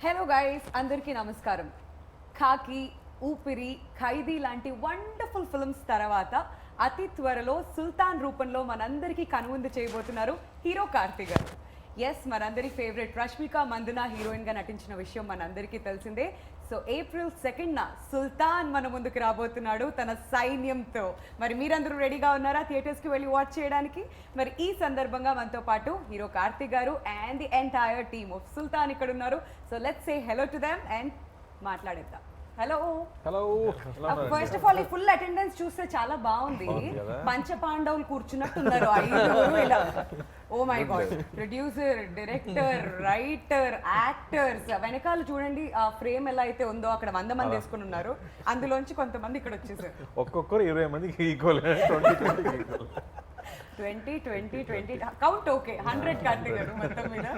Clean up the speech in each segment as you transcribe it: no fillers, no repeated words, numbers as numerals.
Hello guys, అందరికీ నమస్కారం. ఖాకీ, ఊపిరి, ఖైదీ లాంటి వండర్ఫుల్ ఫిల్మ్స్ తర్వాత అతి త్వరలో సుల్తాన్ రూపంలో మనందరికీ కనువిందు చేయబోతున్నారు హీరో కార్తీ గారు. ఎస్, మనందరి ఫేవరెట్ రష్మిక మందన హీరోయిన్గా నటించిన విషయం మనందరికీ తెలిసిందే. సో April 2న సుల్తాన్ మన ముందుకు రాబోతున్నాడు తన సైన్యంతో. మరి మీరందరూ రెడీగా ఉన్నారా థియేటర్స్కి వెళ్ళి వాచ్ చేయడానికి? మరి ఈ సందర్భంగా మనతో పాటు hero Karthi garu and the entire team of Sultan ఇక్కడ ఉన్నారు. So let's say hello to them and మాట్లాడేద్దాం. Hello hello. First of all ఈ ఫుల్ అటెండెన్స్ చూస్తే చాలా బాగుంది. పంచ పాండవులు కూర్చున్నట్టున్నారు ఐదుగురు ఇలా. Oh my god, producer, director, writer, actors వెనకాల చూడండి ఆ ఫ్రేమ్ ఎలా అయితే ఉందో అక్కడ 100 మంది వేసుకుని ఉన్నారు. అందులోంచి కొంతమంది ఇక్కడ వచ్చేసారు. ఒక్కొక్కరు 20 మందికి ఈక్వల్. 20 కౌంట్ ఓకే, 100 కార్తీ గారు మొత్తం మీద.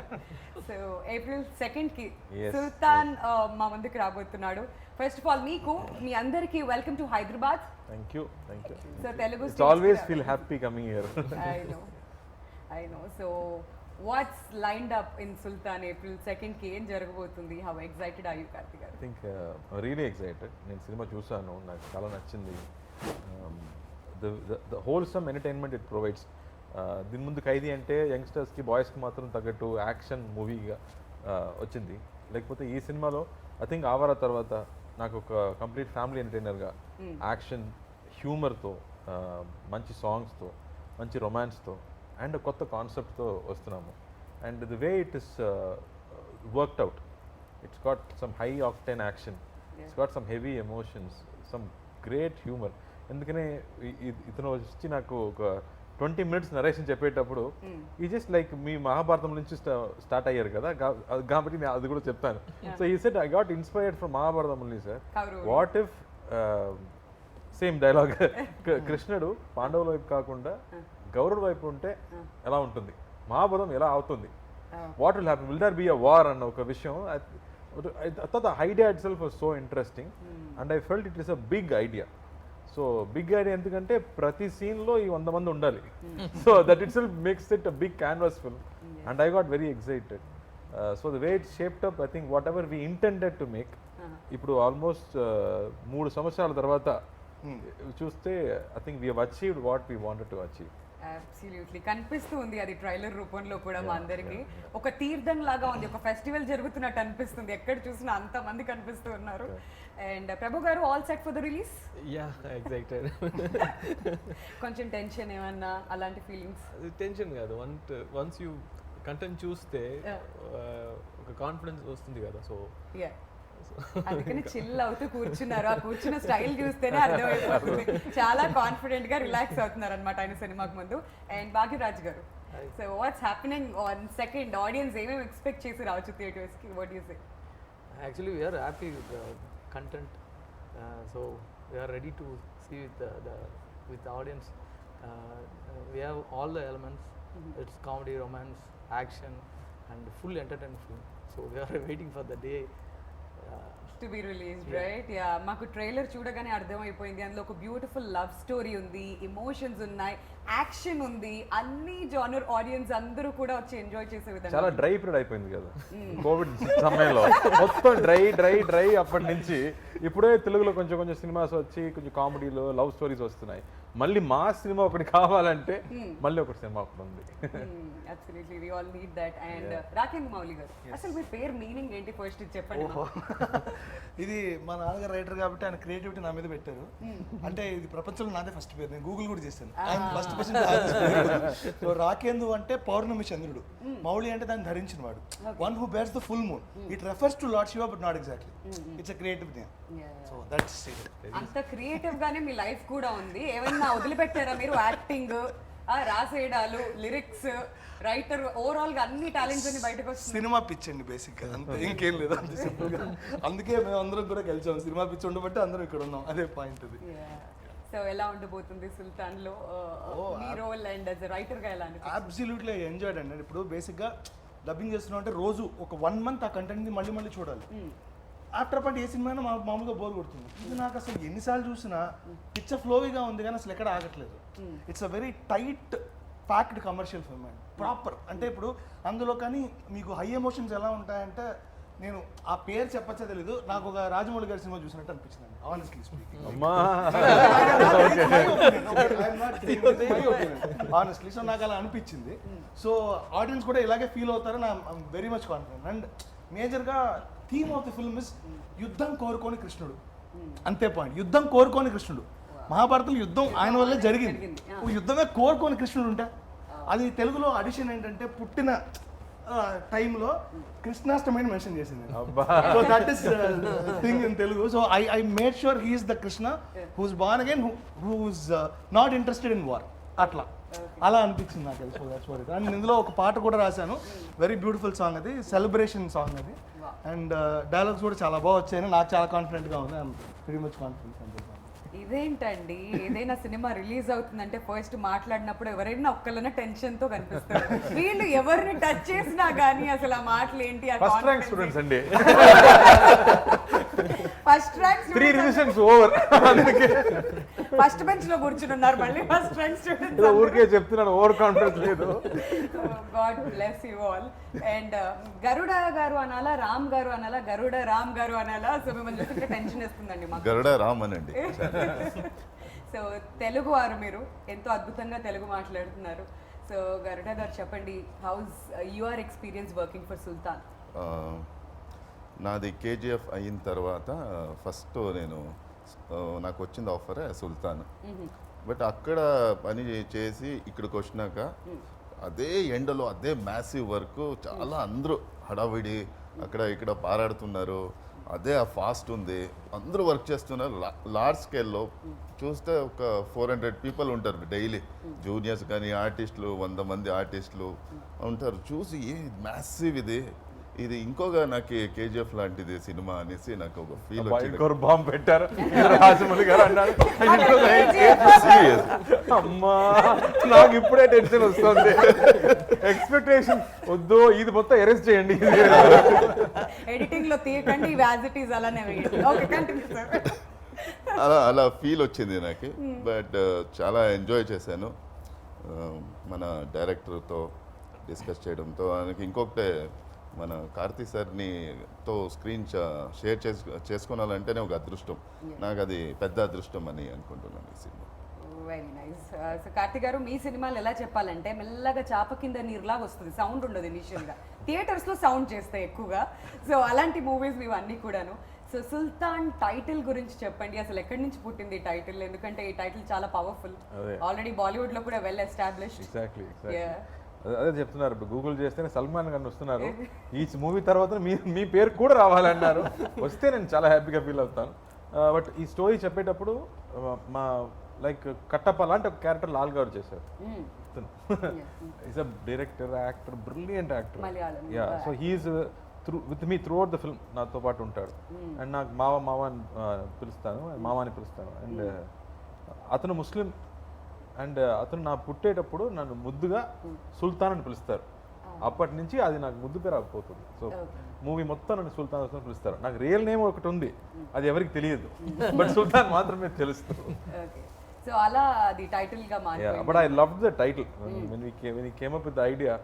సో April 2కి సుల్తాన్ మా ముందుకు రాబోతున్నాడు. ఫస్ట్ ఆఫ్ ఆల్ మీ అందరికి welcome to Hyderabad. Thank you. So Telugu it's always feel happy coming here. I know. So what's lined up in Sultan April 2కి? ఏం జరగబోతుంది? How excited are you, Karthi గారు? I think really excited. నేను cinema చూసాను, నాకు చాలా నచ్చింది. The wholesome entertainment it provides. దీని ముందు ఖైదీ అంటే యంగ్స్టర్స్కి, బాయ్స్కి మాత్రం తగ్గట్టు యాక్షన్ మూవీగా వచ్చింది. లేకపోతే ఈ సినిమాలో ఐ థింక్ ఆవారా తర్వాత నాకు ఒక కంప్లీట్ ఫ్యామిలీ ఎంటర్టైనర్గా యాక్షన్, హ్యూమర్తో, మంచి సాంగ్స్తో, మంచి రొమాన్స్తో అండ్ కొత్త కాన్సెప్ట్తో వస్తున్నాము. And the way it is worked out, it's got some high octane action, it's got some heavy emotions, some great humour. ఎందుకనే ఇతను వచ్చి నాకు ఒక 20 minutes నరేషన్ చెప్పేటప్పుడు ఈ జస్ట్ లైక్ మీ మహాభారతం నుంచి స్టార్ట్ అయ్యారు కదా, కాబట్టి నేను అది కూడా చెప్తాను. సో ఈ set I got inspired from Mahabharatam only sir. What if same dialogue కృష్ణుడు పాండవుల వైపు కాకుండా గౌరవుల వైపు ఉంటే ఎలా ఉంటుంది, మహాభారతం ఎలా అవుతుంది, what will happen, will there be a war అన్న ఒక విషయం. The idea itself was so interesting and I felt it is a big idea. So big idea ఎందుకంటే ప్రతి సీన్లో ఈ 100 మంది ఉండాలి. So that itself makes it a big canvas film and I got very excited. So the way it shaped up, I think whatever we intended to make, ఇప్పుడు almost 3 సంవత్సరాల తర్వాత చూస్తే I think we have achieved what we wanted to achieve. Absolutely కనిపిస్తూ ఉంది అది trailer రూపంలో కూడా మా అందరికి. ఒక తీర్థం లాగా ఉంది, ఒక ఫెస్టివల్ జరుగుతున్నట్టు అనిపిస్తుంది. ఎక్కడ చూసినా అంత మంది కనిపిస్తూ ఉన్నారు. అండ్ ప్రభు గారు, all set for the release? Yeah, excited. కొంచెం టెన్షన్ ఏమన్నా అలాంటి ఫీలింగ్స్? టెన్షన్ కాదు, వన్స్ యూ కంటెంట్ చూస్తే ఒక కాన్ఫిడెన్స్ వస్తుంది కదా. సో అందుకని చిల్ అవుతూ కూర్చున్నారు. ఆ కూర్చున్న స్టైల్ చూస్తేనే అర్థమైపోతుంది చాలా కాన్ఫిడెంట్ గా రిలాక్స్ అవుతున్నారు అనమాట ఆయన సినిమాకి ముందు. అండ్ భాగ్యరాజ్ గారు, so what's happening on second? Audience ఏమేమి ఎక్స్పెక్ట్ చేసి రావచ్చు థియేటర్స్ కి? What you say? Actually we're happy with content, so we're ready to see with audience. We have all the elements, it's comedy, romance, action and full entertainment film. So we're waiting for the day to be released, right? Ya, మాకు trailer చూడగానే అర్థమైపోయింది. అందులో ఒక beautiful love story ఉంది, emotions ఉన్నాయి, action ఉంది, అన్ని genre audience అందరూ కూడా వచ్చి ఎంజాయ్ చేసే విధంగా. చాలా డ్రై పీరియడ్ అయిపోయింది కదా కోవిడ్ సమయంలో, మొత్తం డ్రై. అప్పటి నుంచి ఇప్పుడే తెలుగులో కొంచెం సినిమాస్ వచ్చి కొంచెం కామెడీలో లవ్ స్టోరీస్ వస్తున్నాయి. మళ్ళీ మా సినిమా ఒకటి కావాలంటే మళ్ళీ ఒకటి సినిమా ఒకటి ఉంది. Absolutely, we all need that. And Rakendra Mouli garu, అసలు మీ పేరు మీనింగ్ ఏంటి ఫస్ట్ చెప్పండి. ఇది మా నాన్నగారు రైటర్ కాబట్టి ఆయన క్రియేటివిటీ నా మీద పెట్టారు. అంటే ఇది ప్రపంచంలో నాదే ఫస్ట్ పేరు, నేను గూగుల్ కూడా చేశాను. First person. సో రాకేందు అంటే పౌర్ణమి చంద్రుడు, మౌలి అంటే దాన్ని ధరించిన వాడు, one who bears the full moon. It refers to lord Shiva but not exactly. It's a creative name. So that's it. అంత క్రియేటివ్ గానే మీ లైఫ్ కూడా ఉంది. ఏమన్నా వదిలిపెట్టారా మీరు? యాక్టింగ్, రాసేయడాలు, లిరిక్స్, రైటర్, ఓవరాల్ గా అన్ని టాలెంట్స్ అన్ని బయటకు వస్తుంది. సినిమా పిచ్ అండి బేసిక్ గా, అంతే, ఇంకేం లేదు, అంతే సింపుల్ గా. అందుకే మేము అందరం కూడా కలిసాం, సినిమా పిచ్ ఉండబట్టి అందరం ఇక్కడ ఉన్నాం, అదే పాయింట్ అది. సో ఎలా ఉండబోతుంది సుల్తాన్ లో మీ role and as a writer గా ఎలా అనిపిస్తుంది? అబ్సల్యూట్లీ ఎంజాయ్డ్ అండి. ఇప్పుడు బేసిక్ గా డబ్బింగ్ చేస్తున్నాం అంటే రోజు ఒక 1 month ఆ కంటెంట్ ని మళ్ళీ చూడాలి. ఆఫ్టర్ పాయింట్ ఏ సినిమా అయినా మామూలుగా బోర్ కొడుతుంది. ఇది నాకు అసలు ఎన్నిసార్లు చూసినా పిచ్చ ఫ్లోగా ఉంది కానీ అసలు ఎక్కడ ఆగట్లేదు. It's a very tight packed commercial film అండి, ప్రాపర్. అంటే ఇప్పుడు అందులో కానీ మీకు హై ఎమోషన్స్ ఎలా ఉంటాయంటే నేను ఆ పేరు చెప్పచ్చా తెలీదు, నాకు ఒక రాజమౌళి గారి సినిమా చూసినట్టు అనిపించింది ఆనెస్ట్లీ స్పీకింగ్. అమ్మా ఆనెస్ట్లీ సో నాకు అలా అనిపించింది. సో ఆడియన్స్ కూడా ఇలాగే ఫీల్ అవుతారని I'm very much confident. And మేజర్గా theme of the film is యుద్ధం కోరుకోని కృష్ణుడు. అంతే పాయింట్, యుద్ధం కోరుకోని కృష్ణుడు. మహాభారతం యుద్ధం ఆయన వల్లే జరిగింది. యుద్ధమే కోరుకోని కృష్ణుడు ఉంటే అది తెలుగులో అడిషన్ ఏంటంటే పుట్టిన టైంలో కృష్ణాష్టమిని మెన్షన్ చేసింది. So that is thing in Telugu. So I made sure he's the Krishna who's born again, who's not interested in war. అట్లా అలా అనిపించింది నాకు. So that's what it. And ఇందులో ఒక పాట కూడా రాశాను, వెరీ బ్యూటిఫుల్ సాంగ్, అది సెలబ్రేషన్ సాంగ్ అది. అండ్ డైలాగ్స్ కూడా చాలా బాగా వచ్చాయని నాకు చాలా కాన్ఫిడెంట్గా ఉంది. I'm very much confident. ఇదేంటండి, ఏదైనా సినిమా రిలీజ్ అవుతుందంటే ఫస్ట్ మాట్లాడినప్పుడు ఎవరైనా ఒక్కళ్ళనే టెన్షన్ తో కనిపిస్తారు. వీళ్ళు ఎవరిని టచ్ చేసినా గానీ అసలు ఆ మాటలు ఏంటి, ఫస్ట్ ర్యాంక్ స్టూడెంట్స్ అండి, ఫస్ట్ ర్యాంక్ 3 రివిజన్స్ ఓవర్, అందుకే ఫస్ట్ బెంచ్ లో కూర్చుని ఉన్నారు మళ్ళీ ఫస్ట్ ర్యాంక్ స్టూడెంట్స్. ఊరికే చెప్తున్నాను, ఓవర్ కాన్ఫిడెన్స్ లేదు. God bless you all. And Garuda garu అనాలా, రామ్ గారు అనాలా, గరుడ రామ్ గారు అనాలా? సో మిమ్మల్ని చూస్తే టెన్షన్ వేస్తుందండి మాకు. గరుడ రామ్ అనండి. సో తెలుగు వారు, మీరు ఎంతో అద్భుతంగా తెలుగు మాట్లాడుతున్నారు. సో గరుడ గారు చెప్పండి, how's your experience working for Sultan? నాది కేజీఎఫ్ అయిన తర్వాత ఫస్ట్ నాకు వచ్చింది ఆఫరే సుల్తాన్. బట్ అక్కడ పని చేసి ఇక్కడికి వచ్చినాక అదే ఎండలో అదే మ్యాసివ్ వర్క్, చాలా అందరూ హడావిడి అక్కడ ఇక్కడ పారాడుతున్నారు, అదే ఆ ఫాస్ట్ ఉంది, అందరూ వర్క్ చేస్తున్నారు. లార్జ్ స్కేల్లో చూస్తే ఒక 400 పీపుల్ ఉంటారు డైలీ, జూనియర్స్ కానీ ఆర్టిస్టులు 100 మంది ఆర్టిస్టులు ఉంటారు. చూసి ఏ మ్యాసివ్ ఇది ఇంకొక నాకు కేజీఎఫ్ లాంటిది సినిమా అనేసి నాకు ఒక ఫీల్ వచ్చింది. బాంబు పెట్టారు రాజమౌళి గారు అన్నారు. అమ్మా నాకు ఇప్పుడే టెన్షన్ వస్తుంది. ఎక్స్పెక్టేషన్ వద్దు, ఇది మొత్తం అరెస్ట్ చేయండి, ఎడిటింగ్ లో తీయకండి, యాజ్ ఇట్ ఈస్ అలానే వేయండి. Okay, continue sir. అలా ఫీల్ వచ్చింది నాకు. బట్ చాలా ఎంజాయ్ చేశాను మన డైరెక్టర్తో డిస్కస్ చేయడంతో. ఆయనకి ఇంకొకటే, మన కార్తీ సార్తో స్క్రీన్ షేర్ చేసుకోవాలంటేనే ఒక అదృష్టం. నాకు అది పెద్ద అదృష్టం అని అనుకుంటున్నాను ఈ cinema. Very nice. So Karthi గారు, మీ సినిమాలు ఎలా చెప్పాలంటే మెల్లగా చాప కింద నీరులాగా వస్తుంది, సౌండ్ ఉండదు ఇనిషియల్గా, థియేటర్స్లో సౌండ్ చేస్తాయి ఎక్కువగా. సో అలాంటి మూవీస్ ఇవి అన్నీ కూడాను. సో సుల్తాన్ టైటిల్ గురించి చెప్పండి, అసలు ఎక్కడి నుంచి పుట్టింది ఈ టైటిల్? ఎందుకంటే ఈ టైటిల్ చాలా పవర్ఫుల్, ఆల్రెడీ బాలీవుడ్ లో కూడా వెల్ ఎస్టాబ్లిష్డ్. ఎగ్జాక్ట్లీ అదే చెప్తున్నారు. ఇప్పుడు గూగుల్ చేస్తేనే సల్మాన్ ఖాన్ వస్తున్నారు, ఈ మూవీ తర్వాత మీ పేరు కూడా రావాలన్నారు. వస్తే నేను చాలా హ్యాపీగా ఫీల్ అవుతాను. బట్ ఈ స్టోరీ చెప్పేటప్పుడు మా లైక్ కట్టప్ప లాంటి ఒక క్యారెక్టర్ లాల్ గారు చేశారు. Is a director, actor, brilliant actor. Ya, so he's with me throughout the film, నాతో పాటు ఉంటాడు. అండ్ నాకు మావ అని పిలుస్తాను, మావాని పిలుస్తాను. అండ్ అతను ముస్లిం. అండ్ అతను నా పుట్టేటప్పుడు నన్ను ముద్దుగా సుల్తాన్ అని పిలుస్తారు. అప్పటి నుంచి అది నాకు ముద్దు పేరు అయిపోతుంది. సో మూవీ మొత్తం నన్ను సుల్తాన్ అని పిలుస్తారు. నాకు రియల్ నేమ్ ఒకటి ఉంది, అది ఎవరికి తెలియదు, బట్ సుల్తాన్ మాత్రమే తెలుస్తుంది. సో అలా అది టైటిల్ గా మారింది. But I love the title when we came up with the idea.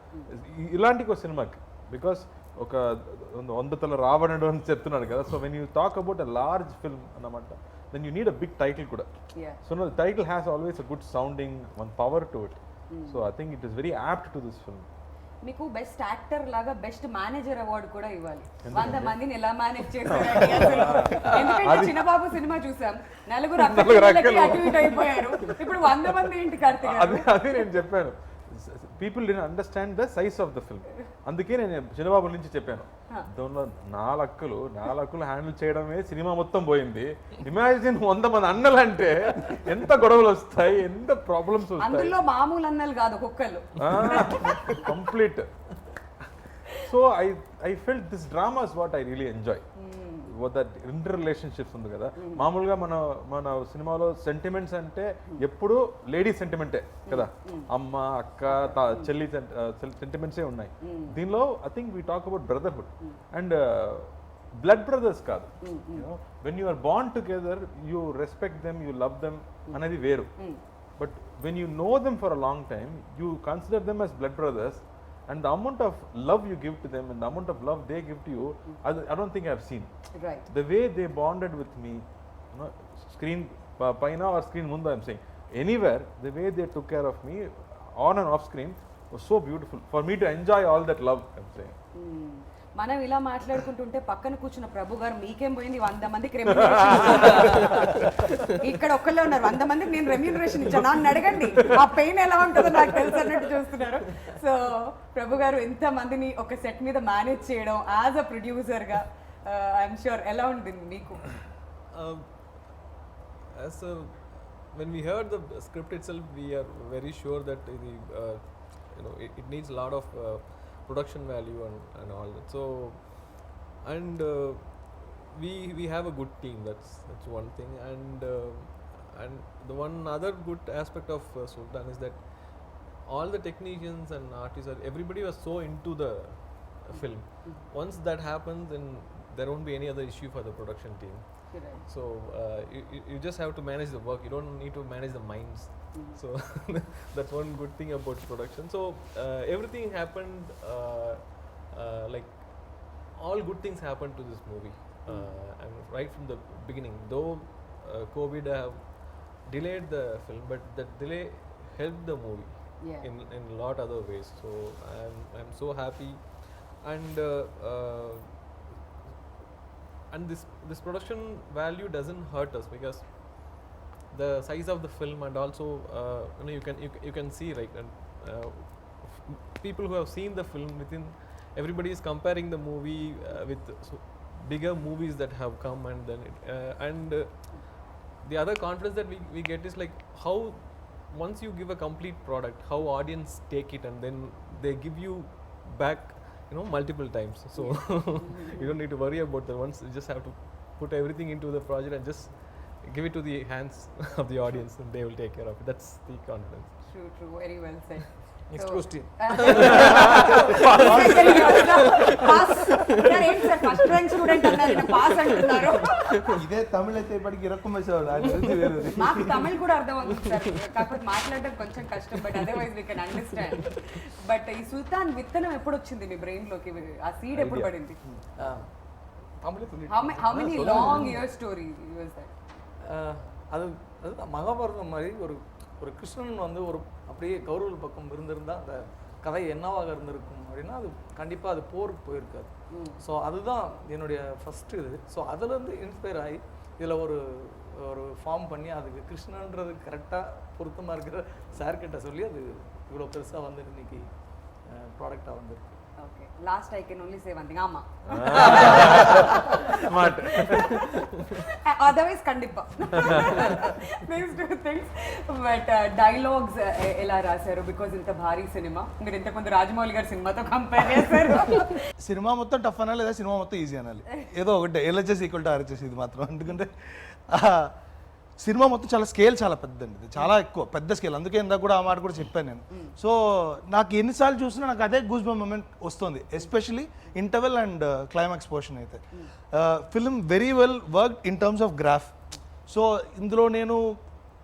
ఇలాంటి ఒక సినిమాకి, బికాస్ ఒక 100 తల రావణుడు అని చెప్తున్నాడు కదా. So when you talk about a large film అన్నమాట, then you need a big title kuda. So no, the title has always a good sounding, one power to it. So I think it is very apt to this film. మీకు best actor లాగా best manager award కూడా ఇవ్వాలి. 100 మందిని ఎలా manage చేశారండి అసలు. ఎందుకంటే చిన్నబాబు cinema చూసాం, నలుగురు అక్కడికి అటు ఇటు అయిపోయారు, ఇప్పుడు 100 మంది ఏంటి కార్తీక్ గారు? అదే నేను చెప్పాను, people did understand the size of the film. అందుకే నేను చిన్నబాబు నుంచి చెప్పాను, దానిలో 4 అక్కలు హ్యాండిల్ చేయడమే సినిమా మొత్తం పోయింది. ఇమాజిన్ 100 మంది అన్నలు అంటే ఎంత గొడవలు వస్తాయి, ఎంత ప్రాబ్లమ్స్ వస్తాయి. అందులో మామూలు అన్నలు కాదు, కుక్కలు complete. So I felt this drama is what I really enjoy. That inter relationships ఉంది కదా. మామూలుగా మన సినిమాలో సెంటిమెంట్స్ అంటే ఎప్పుడు లేడీ సెంటిమెంటే కదా, అమ్మ అక్క చెల్లి సెంటిమెంట్సే ఉన్నాయి. దీనిలో I think we talk about brotherhood and blood brothers కాదు. When you are bond together, you respect them, you love them అనేది వేరు. But when you know them for a long time, you consider them as blood brothers. and the amount of love you give to them and the amount of love they give to you, I don't think I've seen. Right. The way they bonded with me, you know, screen paina or screen munda, I'm saying, anywhere, the way they took care of me on and off screen was so beautiful for me to enjoy all that love, I'm saying. మనం ఇలా మాట్లాడుకుంటుంటే పక్కన కూర్చున్న ప్రభు గారు మీకేం పోయింది 100 మందికి ఇక్కడ ఒక్కళ్ళే ఉన్నారు 100 మందికి నేను రెమ్యూనరేషన్ ఇచ్చాను నన్ను అడగండి ఆ పెయిన్ ఎలా ఉంటుందో నాకు తెలుసు అన్నట్టు చూస్తున్నారు. సో ప్రభు గారు ఎంత మందిని ఒక సెట్ మీద మేనేజ్ చేయడం యాజ్ అ ప్రొడ్యూసర్గా ఐఎమ్ షూర్ ఎలా ఉంటుంది మీకు? When we heard the script itself, we are very sure that it needs a lot of production value and all that. So, and we have a good team. That's one thing. And the one other good aspect of Sultan is that all the technicians and artists, everybody was so into the film. Once that happens, then there won't be any other issue for the production team. So you just have to manage the work. You don't need to manage the minds. So that's one good thing about production. So everything happened like all good things happened to this movie, and right from the beginning. Though COVID have delayed the film, but that delay helped the movie in a lot other ways. So I'm so happy, and this production value doesn't hurt us because the size of the film, and also you can see, like, people who have seen the film, everybody is comparing the movie with bigger movies that have come, and then the other confidence that we get is like how once you give a complete product, how audience take it, and then they give you back multiple times. So you don't need to worry about that. Once you just have to put everything into the project and just give it to the hands of the audience, and they will take care of it. That's the confidence. True, very well said. Next question. First rank student అన్నారు, pass అంటున్నారు. ఇదే తమిళ అయితే ఇప్పటికి ఇరక్కుమేసేవాళ్ళు. మాకు తమిళ్ కూడా అర్థం అవుతుంది sir, కాకపోతే మాట్లాడడం కొంచెం కష్టం, but otherwise we can understand. But ఈ సుల్తాన్ విత్తనం ఎప్పుడు వచ్చింది మీ బ్రెయిన్ లోకి? ఆ సీడ్ ఎప్పుడు పడింది? How many long year story was that? அது மகாபாரதம் மாதிரி ஒரு கிருஷ்ணன் வந்து அப்படியே கௌரவ பக்கம் இருந்திருந்தால் அந்த கதை என்னவாக இருந்திருக்கும் அப்படின்னா அது கண்டிப்பாக அது போருக்கு போயிருக்காது. ஸோ அதுதான் என்னுடைய ஃபஸ்ட்டு இது. ஸோ அதுலேருந்து இன்ஸ்பயர் ஆகி இதில் ஒரு ஃபார்ம் பண்ணி அதுக்கு கிருஷ்ணன்றது கரெக்டாக பொருத்தமாக இருக்கிற சார்கிட்ட சொல்லி அது இவ்வளோ பெருசாக வந்து இன்னைக்கு ப்ராடக்டாக வந்துருக்கு. Okay, last I can only say one thing. Amma. Smart. Otherwise kandipa. These two things. But dialogues ela rasaru because inta bhari cinema. Meer inta kondu Rajamouli gar cinema tho compare chesaru. Cinema మొత్తం tough అనాలి లేదా cinema మొత్తం easy అనాలి, ఏదో ఒకటి. LHS equal to RHS ఇది మాత్రం. ఎందుకంటే సినిమా మొత్తం చాలా స్కేల్ చాలా పెద్దండి, ఇది చాలా ఎక్కువ పెద్ద స్కేల్. అందుకే ఇందాక కూడా ఆ మాట కూడా చెప్పాను నేను. సో నాకు ఎన్నిసార్లు చూసినా నాకు అదే గూస్ బంప్ మూమెంట్ వస్తుంది, especially interval and climax portion అయితే. Film very well work in terms of graph. So ఇందులో నేను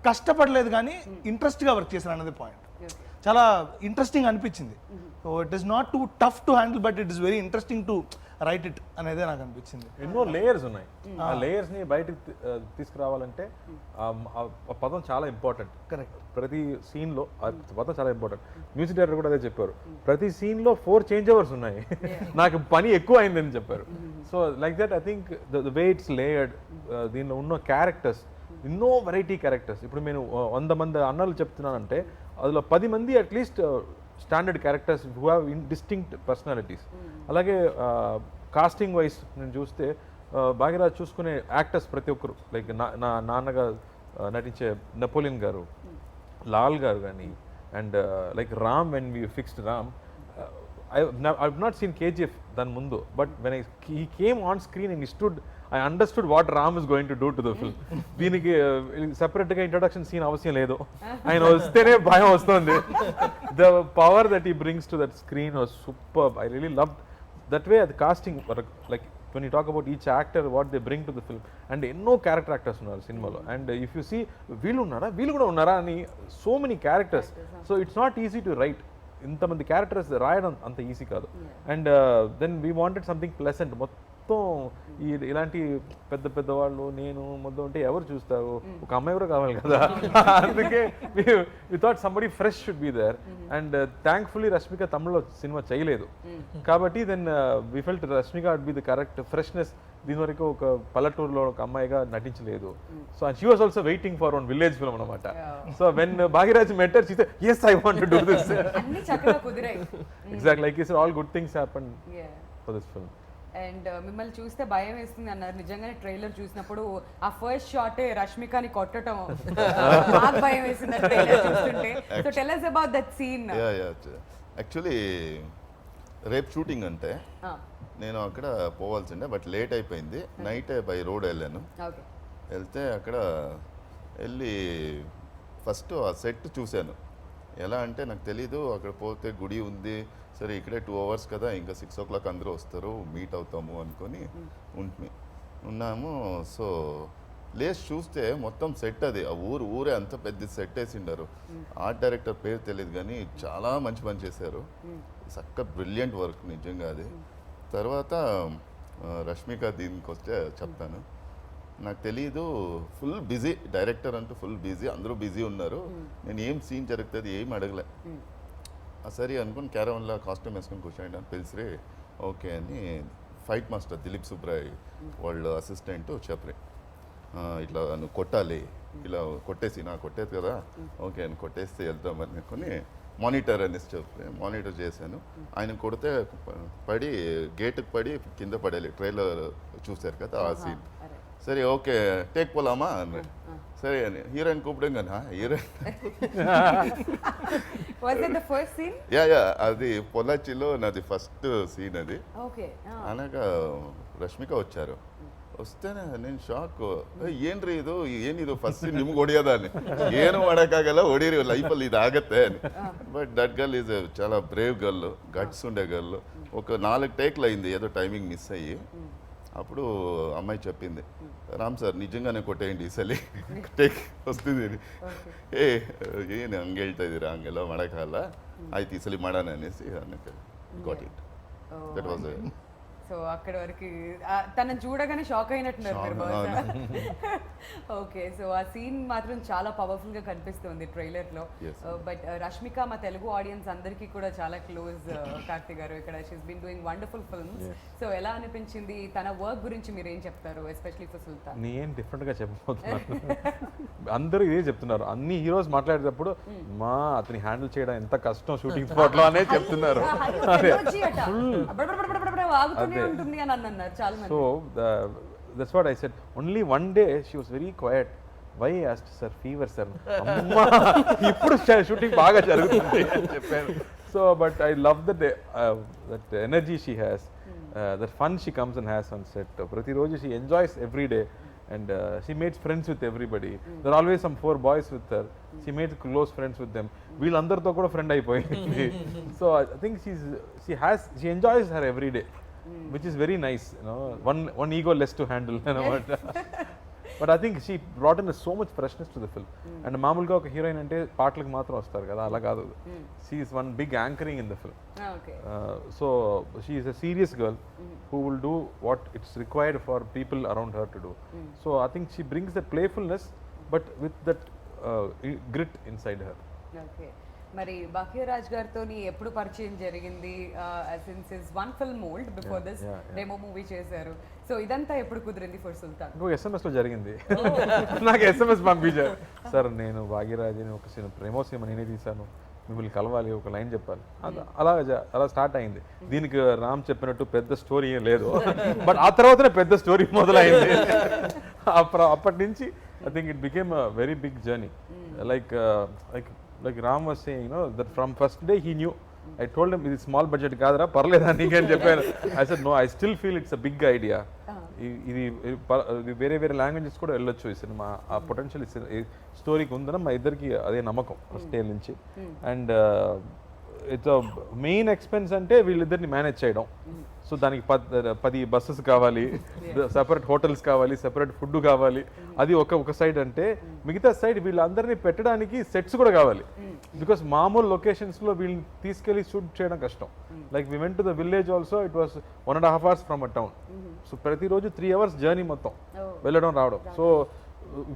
కష్టపడలేదు కానీ ఇంట్రెస్ట్గా వర్క్ చేశాను అనేది పాయింట్. చాలా ఇంట్రెస్టింగ్ అనిపించింది. So it is not two tough to handle, but it is very interesting to right it అనేదే నాకు అనిపించింది. ఎన్నో లేయర్స్ ఉన్నాయి, ఆ లేయర్స్ ని బయటకు తీసుకురావాలంటే ఆ పదం చాలా ఇంపార్టెంట్. కరెక్ట్. ప్రతి సీన్ లో ఆ పదం చాలా ఇంపార్టెంట్. మ్యూజిక్ డైరెక్టర్ కూడా అదే చెప్పారు, ప్రతి సీన్ లో 4 చేంజ్ ఓవర్స్ ఉన్నాయి, నాకు పని ఎక్కువ అయిందని చెప్పారు. So like that I think the way it's layered, దీనిలో ఉన్న క్యారెక్టర్స్ ఎన్నో వెరైటీ క్యారెక్టర్స్. ఇప్పుడు నేను 100 మంది అన్నలు చెప్తున్నానంటే అందులో 10 మంది at least standard characters who have distinct personalities. అలాగే కాస్టింగ్ వైజ్ నేను చూస్తే భాగ్యరాజ్ చూసుకునే యాక్టర్స్ ప్రతి ఒక్కరు, లైక్ నా నాన్నగా నటించే నెపోలియన్ గారు, లాల్ గారు కానీ, and like Ram, when we fixed Ram, I've not seen KGF దాని ముందు, but when he came on screen and he stood, I understood what Ram is going to do to the film. దీనికి సెపరేట్గా introduction scene అవసరం లేదు, ఆయన వస్తేనే భయం వస్తుంది. The power that he brings to that screen was superb. I really loved that way. The casting, like when you talk about each actor, what they bring to the film, and ఎన్నో character actors ఉన్నారు సినిమాలో. And if you see వీళ్ళు కూడా ఉన్నారా అని, so many characters. So it's not easy to write. ఇంతమంది characters రాయడం అంత ఈజీ కాదు. And then we wanted something pleasant. మొత్తం ఇలాంటి పెద్ద పెద్ద వాళ్ళు నేను మొత్తం ఉంటే ఎవరు చూస్తారు, ఒక అమ్మాయి కూడా కావాలి కదా. అందుకే we thought somebody fresh should be there. And thankfully Rashmika తమిళ్లో సినిమా చేయలేదు కాబట్టి then we felt Rashmika would be the correct freshness. దీని వరకు ఒక పల్లెటూరులో ఒక అమ్మాయిగా నటించలేదు. So and she was also waiting for one village film అనమాట. So when Bhagyaraj met her, she said, yes, I want to do this. అన్ని చక్కగా కుదిరాయి. Exactly, like you said, all good things happened for this film. And మిమ్మల్ని చూస్తే భయం వేస్తుంది అన్నారు. నిజంగానే trailer చూసినప్పుడు ఆ ఫస్ట్ షాటే రష్మికని కొట్టడం బాగా భయం వేసింది ట్రైలర్ చూస్తుంటే. So tell us about that scene. Actually రేపు షూటింగ్ అంటే నేను అక్కడ పోవాల్సిండే, బట్ లేట్ అయిపోయింది. నైట్ బై రోడ్ వెళ్ళాను. వెళ్తే అక్కడ వెళ్ళి ఫస్ట్ ఆ సెట్ చూశాను. ఎలా అంటే నాకు తెలీదు, అక్కడ పోతే గుడి ఉంది, సరే ఇక్కడే 2 hours కదా, ఇంకా 6 o'clock అందరూ వస్తారు, మీట్ అవుతాము అనుకొని ఉన్నాము. సో లేచి చూస్తే మొత్తం సెట్ అది, ఆ ఊరే అంత పెద్ద సెట్ వేసిండారు. ఆర్ట్ డైరెక్టర్ పేరు తెలియదు కానీ చాలా మంచి పని చేశారు. చక్క బ్రిలియంట్ వర్క్ నిజంగా అది. తర్వాత రష్మిక దీనికి వస్తే చెప్తాను. నాకు తెలీదు, ఫుల్ బిజీ డైరెక్టర్ అంటూ ఫుల్ బిజీ, అందరూ బిజీ ఉన్నారు. నేను ఏం సీన్ జరుగుతుంది ఏం అడగలే. సరే అనుకుని క్యారవన్లో కాస్ట్యూమ్ వేసుకొని కూర్చోండి అని పిలిచిరే. ఓకే అని ఫైట్ మాస్టర్ దిలీప్ సుబ్రాయ్ వాళ్ళ అసిస్టెంట్ చెప్పరే, ఇట్లా నువ్వు కొట్టాలి, ఇలా కొట్టేసి నాకు కొట్టేది కదా, ఓకే అని కొట్టేస్తే వెళ్తామని అనుకుని మానిటర్ అనేసి చెప్తే మానిటర్ చేశాను. ఆయన కొడితే పడి గేటుకు పడి కింద పడేది. ట్రైలర్ చూశారు కదా ఆ సీన్. సరే ఓకే టేక్ పోలామా అన్నాడు. సరే అని హీరోయిన్ కూపడం కదా, హీరోయిన్ యా అది పొలాచిలో నాది ఫస్ట్ సీన్ అది. అనగా రష్మిక వచ్చారు. ವಸ್ತೇನೆ ನೀನು ಶಾಕು ಏನ್ರಿ ಏನಿದು ಫಸ್ಟ್ ನಿಮ್ಗೆ ಹೊಡಿಯೋದಾನೆ ಏನು ಮಾಡೋಕ್ಕಾಗಲ್ಲ ಹೊಡೀರಿ ಲೈಫಲ್ಲಿ ಇದಾಗತ್ತೆ బట్ దట్ గర్ల్ ఈజ్ చాలా బ్రేవ్ గర్ల్ గట్స్ ఉండే గర్ల్ ఒక 4 టేక్లు అయింది ఏదో టైమింగ్ మిస్ అయ్యి అప్పుడు అమ్మాయి చెప్పింది రామ్ సార్ నిజంగానే కొట్టేయండి ఈసలి ಟೇಕ್ ವಸ್ತಿದೆ ಏನು ಹಂಗೆ ಹೇಳ್ತಾ ಇದ್ದೀರಾ ಹಂಗೆಲ್ಲ ಮಾಡೋಕ್ಕಾಗಲ್ಲ ಆಯ್ತು ಈ ಸಲ ಮಾಡೋಣ ಅನ್ನಿಸಿ ಅನ್ನಕ್ಕೆ got it that was so అక్కడ వరకు తనని చూడగానే షాక్ అయినట్టున్నారు మీరు బహుశా ఓకే సో ఆ సీన్ మాత్రం చాలా పవర్ఫుల్ గా కనిపిస్తుంది ట్రైలర్ లో బట్ రష్మిక మా తెలుగు ఆడియన్స్ అందరికీ కూడా చాలా క్లోజ్ కార్తిక్ గారు ఇక్కడ she's been doing wonderful films so ఎలా అనిపించింది తన వర్క్ గురించి మీరు ఏం చెప్తారు ఎస్పెషల్లీ ఫర్ సుల్తాన్ నేను డిఫరెంట్ గా చెప్పబోతున్నాను అందరూ ఇదే చెప్తున్నారు అన్ని హీరోస్ మాట్లాడేటప్పుడు మా అతని హ్యాండిల్ చేయడం ఎంత కష్టం షూటింగ్ స్పాట్ లో అనే చెప్తున్నారు So that's what I said. Only one day she was very quiet. Why I asked sir fever sir. Amma ippudu shooting baga jarugutundi ani cheppanu. So but I love that energy she has. That fun she comes and has on set. Prati roju she enjoys every day and she makes friends with everybody. There are always some 4 boys with her. She made close friends with them. వీళ్ళందరితో కూడా friend అయిపోయింది. So I think she enjoys her every day. Which is very nice, you know, one ego less to handle, you know. But I think she brought in so much freshness to the film. And మామూలుగా ఒక heroine అంటే పాటలకు మాత్రం వస్తారు కదా అలా కాదు. She is one big anchoring in the film. Okay. So she is a serious girl who will do what it's required for people around her to do. So I think she brings that playfulness but with that grit inside her. Okay. మరి భాగ్యరాజ్ గారితో ఎప్పుడు పరిచయం జరిగింది since his one film old before this demo movie చేశారు so ఇదంతా ఎప్పుడు కుదిరింది for సుల్తాన్ ఇంకో ఎస్ఎంఎస్ లో జరిగింది నాకు ఎస్ఎంఎస్ పంపించారు సార్ నేను భాగ్యరాజ్ని ఒక ప్రేమో సినిమా నేనే తీశాను మిమ్మల్ని కలవాలి ఒక లైన్ చెప్పాలి అలా స్టార్ట్ అయింది దీనికి రామ్ చెప్పినట్టు పెద్ద స్టోరీ ఏం లేదు బట్ ఆ తర్వాతనే పెద్ద స్టోరీ మొదలైంది అప్పటి నుంచి I think it became a very big journey like Ram was saying, you know, that from first day he knew. I told him, ఇది small budget కాదురా పర్లేదా నీకని చెప్పాను. I said, no, I still feel it's a big idea. ఇది వేరే languages కూడా వెళ్ళొచ్చు ఈ సినిమా ఆ పొటెన్షియల్ స్టోరీకి ఉందని మా ఇద్దరికి అదే నమ్మకం ఫస్ట్ డే నుంచి. అండ్ ఇట్స్ మెయిన్ ఎక్స్పెన్స్ అంటే వీళ్ళిద్దరిని మేనేజ్ చేయడం. సో దానికి 10 బస్సెస్ కావాలి, సెపరేట్ హోటల్స్ కావాలి, సెపరేట్ ఫుడ్ కావాలి. అది ఒక సైడ్ అంటే, మిగతా సైడ్ వీళ్ళందరినీ పెట్టడానికి సెట్స్ కూడా కావాలి. బికాస్ మామూలు లొకేషన్స్లో వీళ్ళని తీసుకెళ్ళి షూట్ చేయడం కష్టం. Like we went to the village also, it was 1.5 hours from a town. So ప్రతిరోజు 3 hours జర్నీ మొత్తం వెళ్ళడం రావడం. So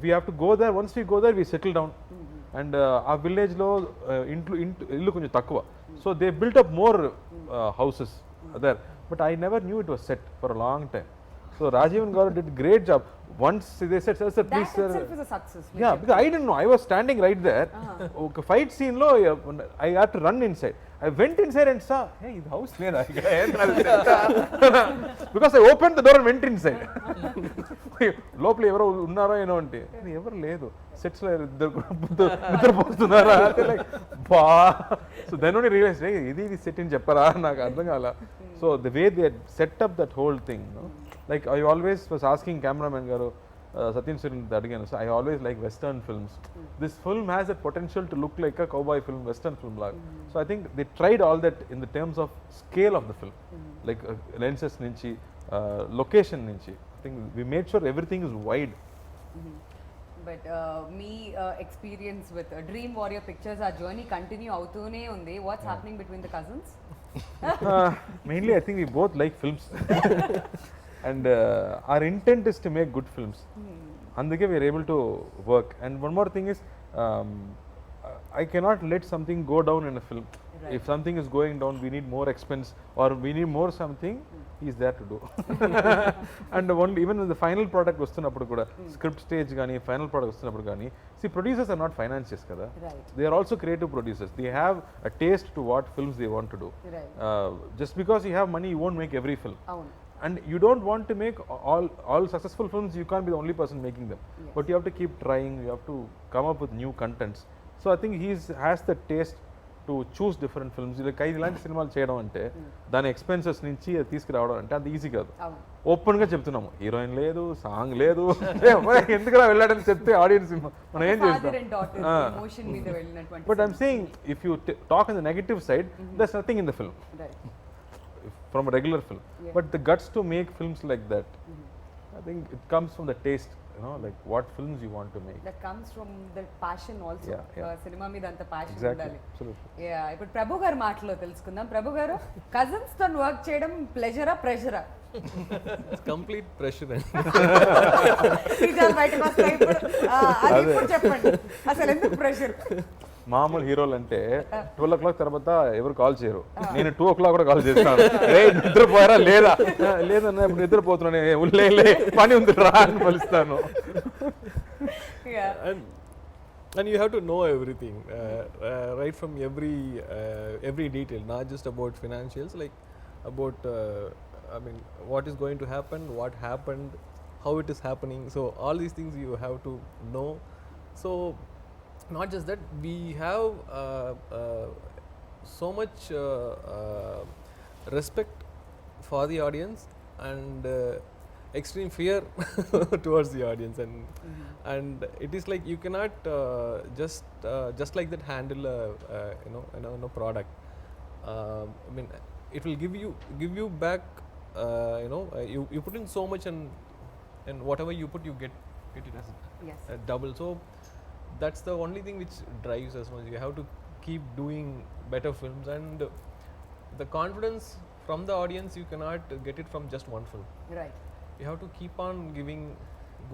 we have to go there. Once we go there we settle down. And ఆ విలేజ్లో ఇల్లు కొంచెం తక్కువ. So they built up more houses there. But I never knew it was set for a long time. So Rajivan Garu did great job. Once they said, sir, please, That sir. itself is a success. Yeah, because I didn't know. I was standing right there. Okay, fight scene lo, I had to run inside. I went inside and saw, hey, the house leda. Because I opened the door and went inside. లోపల ఎవరో ఉన్నారో ఏమో అంటే ఎవరు లేదు, sets లో నిద్రపోతున్నారా like బా. సో దెన్ ఓన్లీ రియలైజ్ ఇది సెట్ అని చెప్పరా, నాకు అర్థం కాల. So the way they set up that whole thing, like I always was asking cameraman garu Satyam సిరిని అడిగాను. So I always like western films. This film has a potential to look like a cowboy film, western film లాగా. So I think they tried all that in the terms of scale of the film, like lenses నుంచి, location నుంచి. I think we made sure everything is wide. But me experience with Dream Warrior Pictures, our journey continue outune undi. What's happening between the cousins? Mainly I think we both like films. And our intent is to make good films. Andike we are able to work. And one more thing is, I cannot let something go down in a film. Right. If something is going down, we need more expense or we need more something, he is there to do. And only even when the final product వస్తున్నప్పుడు కూడా, script stage కానీ final product వస్తున్నప్పుడు కానీ, see producers are not financiers కదా. Right. They are also creative producers. They have a taste to what films they want to do. Right. Just because you have money, you won't make every film. Avunu. And you don't want to make all successful films. You can't be the only person making them. Yes. But you have to keep trying. You have to come up with new contents. So I think has the taste to choose different films. Like ఇలాంటి సినిమాలు చేయడం అంటే దాని expenses నుంచి అది తీసుకురావడం అంటే అంత ఈజీ కాదు. Avunu. ఓపెన్ గా చెప్తున్నాము, హీరోయిన్ లేదు, సాంగ్ లేదు, ఎందుకు వెళ్ళాడని చెప్తే ఆడియన్స్ మనం ఏం Father చేస్తాం. and daughter emotion మీద వెళ్ళినటువంటి. But I'm saying if you talk on the negative side, there's nothing in the film Right. from a regular film. Yeah. But the guts to make films like that, I think it comes from the taste, like what films you want to make. That comes from the passion also. Yeah, yeah. Cinema మీద అంత passion Exactly, ఉండాలి. absolutely. Yeah, ఇప్పుడు ప్రభు గారి మాటలో తెలుసుకుందాం. ప్రభు గారు, cousins తో work చేయడం ప్లెజరా ప్రెషరా? It's complete pressure. నిజాలు బయటకు వస్తాయి ఇప్పుడు. అది ఇప్పుడు చెప్పండి, అసలు ఎందుకు ప్రెషర్? మామూలు హీరోలు అంటే 12 o'clock తర్వాత ఎవరు కాల్ చేయరు. నేను 2 o'clock కూడా కాల్ చేస్తాను. రే నిద్రపోయారా లేదా, లేదన్నా ఇప్పుడు నిద్రపోతున్నాను, లే పని ఉంది రా అని పిలుస్తాను. And you have to know everything, right from every detail, not just about financials, like about I mean what is going to happen, what happened, how it is happening. So all these things you have to know. So not just that, we have so much respect for the audience and extreme fear towards the audience, and it is like you cannot just like that handle a product. I mean, it will give you back. You put in so much, and whatever you put, you get it as Yes. double. So that's the only thing which drives us much. You have to keep doing better films, and the confidence from the audience you cannot get it from just one film. Right. You have to keep on giving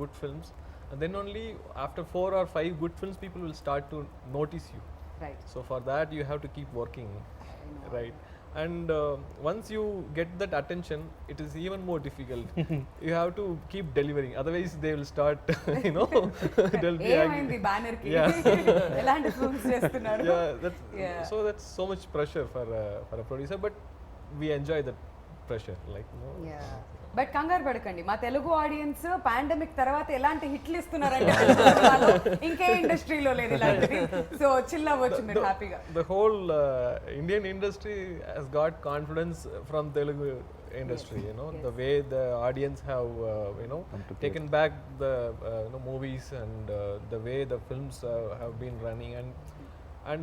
good films, and then only after 4 or 5 good films people will start to notice you. Right. So for that you have to keep working, right? And once you get that attention, it is even more difficult. You have to keep delivering, otherwise they will start they'll be ఏమైంది angry. Banner కి? Yeah. ఎలాంటి films చేస్తున్నారు? Yeah. So that's so much pressure for a producer, but we enjoy that pressure, like but కంగారు పడకండి, మా Telugu audience pandemic తర్వాత ఎలాంటి హిట్లు ఇస్తున్నారంటే ఇంకే ఇండస్ట్రీలో లేదు ఇలాంటిది. సో చిల్ అవ్వచ్చు మీరు హ్యాపీగా. The whole Indian industry has got confidence from Telugu industry. The way the audience have taken back the movies, and the way the films have been running, and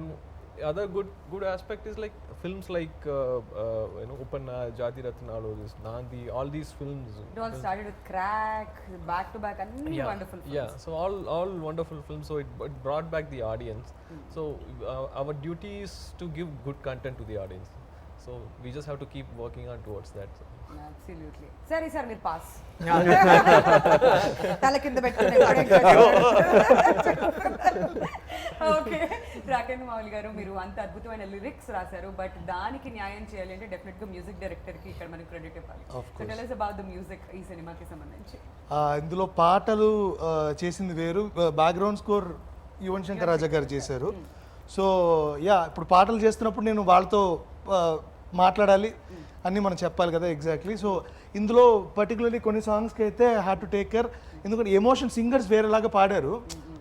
other good aspect is like films like Upanna, Jati Ratnalu, this Nandi, all these films. It all started with Crack, back to back, and wonderful films. Yeah, so all wonderful films. So it brought back the audience. So our duty is to give good content to the audience. So we just have to keep working on towards that. So. Absolutely. సరే sir మీరు pass Yeah. తల కింద పెట్టుకుని okay. Rakendra Mouli గారు, మీరు అంత అద్భుతమైన lyrics రాశారు, బట్ దానికి న్యాయం చేయాలి అంటే డెఫినెట్ గా మ్యూజిక్ డైరెక్టర్ కి ఇక్కడ మనకి క్రెడిట్ ఇవ్వాలి. So tell us about the music ఈ సినిమాకి సంబంధించి. ఇందులో పాటలు చేసింది వేరు, బ్యాక్గ్రౌండ్ స్కోర్ యువన్ శంకర్ రాజా గారు చేశారు. సో ఇప్పుడు పాటలు చేస్తున్నప్పుడు నేను వాళ్ళతో మాట్లాడాలి అన్నీ మనం చెప్పాలి కదా ఎగ్జాక్ట్లీ. సో ఇందులో పర్టికులర్లీ కొన్ని సాంగ్స్కి అయితే హ్యాడ్ టు టేక్ కేర్, ఎందుకంటే ఎమోషన్ సింగర్స్ వేరేలాగా పాడారు,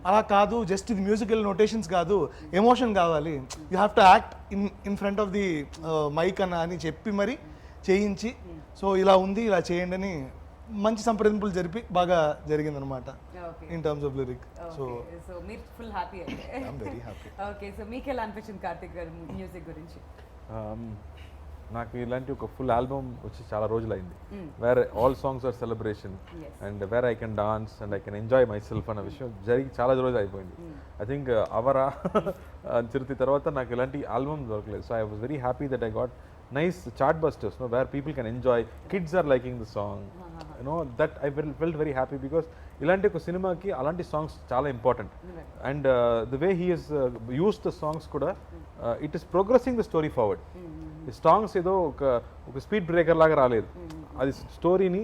అలా కాదు, జస్ట్ ఇది మ్యూజికల్ నోటేషన్స్ కాదు, ఎమోషన్ కావాలి, you have to act in front of the mic అని చెప్పి మరి చేయించి, సో ఇలా ఉంది ఇలా చేయండి అని మంచి సంప్రదింపులు జరిపి బాగా జరిగిందనమాట in terms of lyric. So మీరు ఫుల్ హ్యాపీ అయితే. I'm very happy. Okay, so మీకు ఎలా అనిపించింది కార్తిక్ గారు మ్యూజిక్ గురించి? నాకు ఇలాంటి ఒక ఫుల్ ఆల్బమ్ వచ్చి చాలా రోజులు అయింది, where all songs are celebration and where I can dance and I can enjoy myself అన్న విషయం జరిగి చాలా రోజులు అయిపోయింది. ఐ థింక్ అవరా చిరుతి తర్వాత నాకు ఇలాంటి ఆల్బమ్ దొరకలేదు. So I was very happy that I got nice chart busters where people can enjoy, kids are liking the song, that I felt very happy because ఇలాంటి ఒక సినిమాకి అలాంటి సాంగ్స్ చాలా important. And the way he he's uses the songs కూడా it is progressing the story forward. ఈ songs ఏదో ఒక speed breaker లాగా రాలేదు, అది స్టోరీని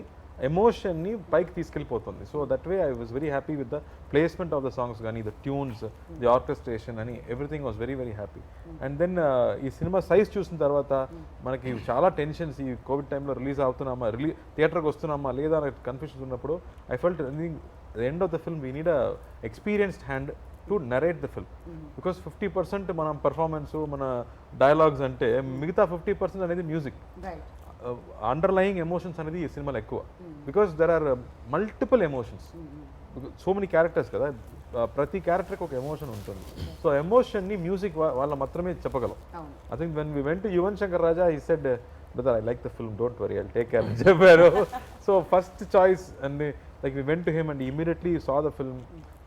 ఎమోషన్ని పైకి తీసుకెళ్ళిపోతుంది. So that way I was very happy with the placement of the songs కానీ, ద ట్యూన్స్, ది ఆర్కెస్ట్రేషన్ అని everything was very very happy. And then ఈ సినిమా సైజ్ చూసిన తర్వాత మనకి చాలా టెన్షన్స్, ఈ కోవిడ్ టైంలో రిలీజ్ అవుతున్నామా, థియేటర్కి వస్తున్నామా లేదా అనే కన్ఫ్యూజన్స్ ఉన్నప్పుడు I felt the end of the film we need a experienced hand to narrate the film. Because 50% మనం పర్ఫార్మెన్స్, మన డైలాగ్స్ అంటే మిగతా 50% అనేది మ్యూజిక్, అండర్లయింగ్ ఎమోషన్స్ అనేది ఈ సినిమాలో ఎక్కువ. Because there are multiple emotions, so many characters కదా, ప్రతి క్యారెక్టర్కి ఒక ఎమోషన్ ఉంటుంది. సో ఎమోషన్ని మ్యూజిక్ వాళ్ళ మాత్రమే చెప్పగలం. I think when we went to Yuvan Shankar Raja he said, brother, I like the film, don't worry, I'll take care అని చెప్పారు. So first choice and like we went to him and immediately saw the film,